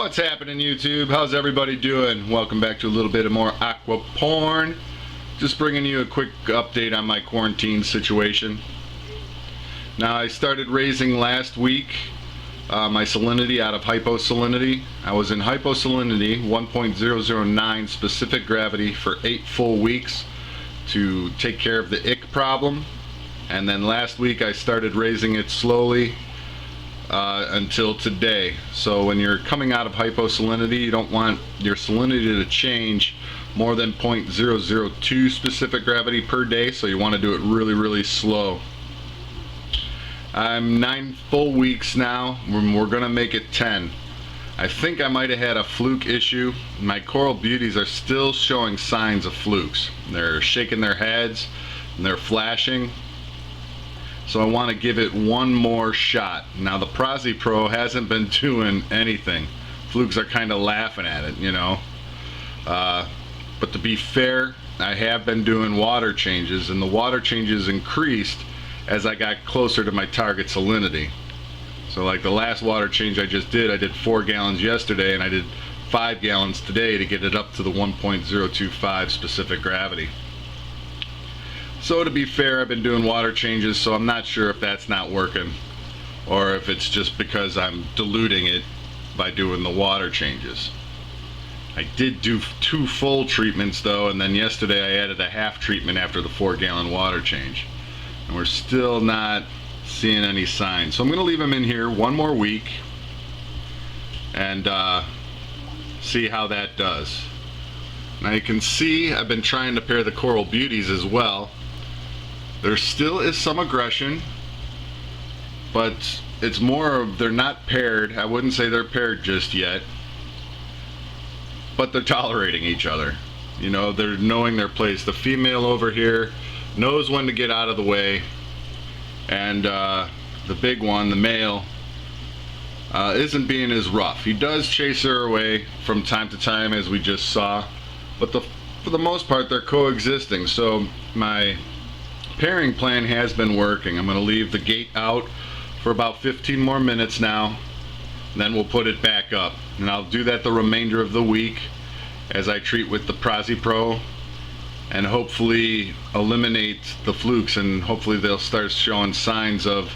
What's happening, YouTube? How's everybody doing? Welcome back to a little bit of more aqua porn. Just bringing you a quick update on my quarantine situation. Now, I started raising last week my salinity out of hyposalinity. I was in hyposalinity 1.009 specific gravity for 8 full weeks to take care of the ick problem, and then last week I started raising it slowly until today. So when you're coming out of hyposalinity, you don't want your salinity to change more than 0.002 specific gravity per day, so you want to do it really slow. I'm 9 full weeks now. We're gonna make it 10. I think I might have had a fluke issue. My coral beauties are still showing signs of flukes. They're shaking their heads and they're flashing. So I want to give it one more shot. Now the PraziPro hasn't been doing anything. Flukes are kind of laughing at it, you know. But to be fair, I have been doing water changes, and the water changes increased as I got closer to my target salinity. So like the last water change I just did, I did 4 gallons yesterday, and I did 5 gallons today to get it up to the 1.025 specific gravity. So to be fair, I've been doing water changes, so I'm not sure if that's not working or if it's just because I'm diluting it by doing the water changes. I did do 2 full treatments though, and then yesterday I added a half treatment after the 4-gallon water change. And we're still not seeing any signs. So I'm going to leave them in here one more week and see how that does. Now you can see I've been trying to pair the coral beauties as well. There still is some aggression, but it's more of they're not paired. I wouldn't say they're paired just yet, but they're tolerating each other. You know, they're knowing their place. The female over here knows when to get out of the way, and the big one, the male, isn't being as rough. He does chase her away from time to time, as we just saw, but for the most part they're coexisting. So my pairing plan has been working. I'm going to leave the gate out for about 15 more minutes now, and then we'll put it back up, and I'll do that the remainder of the week as I treat with the PraziPro and hopefully eliminate the flukes, and hopefully they'll start showing signs of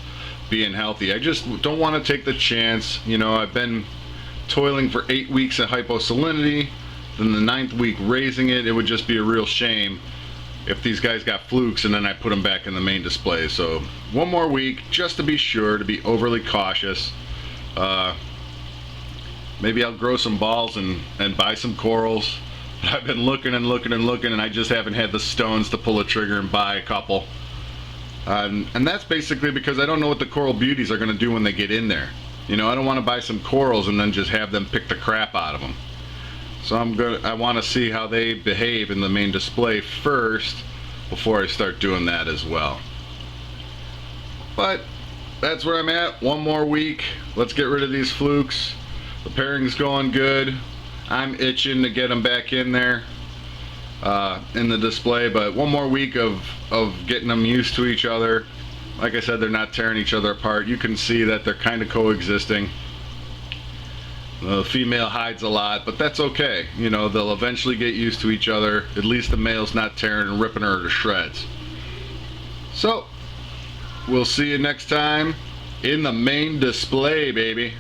being healthy. I just don't want to take the chance. You know, I've been toiling for 8 weeks at hyposalinity, then the 9th week raising it. It would just be a real shame if these guys got flukes and then I put them back in the main display. So one more week just to be sure, to be overly cautious. Maybe I'll grow some balls and buy some corals. I've been looking and I just haven't had the stones to pull a trigger and buy a couple. And that's basically because I don't know what the coral beauties are going to do when they get in there. You know, I don't want to buy some corals and then just have them pick the crap out of them. So I want to see how they behave in the main display first before I start doing that as well. But that's where I'm at. One more week. Let's get rid of these flukes. The pairing's going good. I'm itching to get them back in there in the display, but one more week of getting them used to each other. Like I said, they're not tearing each other apart. You can see that they're kind of coexisting. The female hides a lot, but that's okay. You know, they'll eventually get used to each other. At least the male's not tearing and ripping her to shreds. So, we'll see you next time in the main display, baby.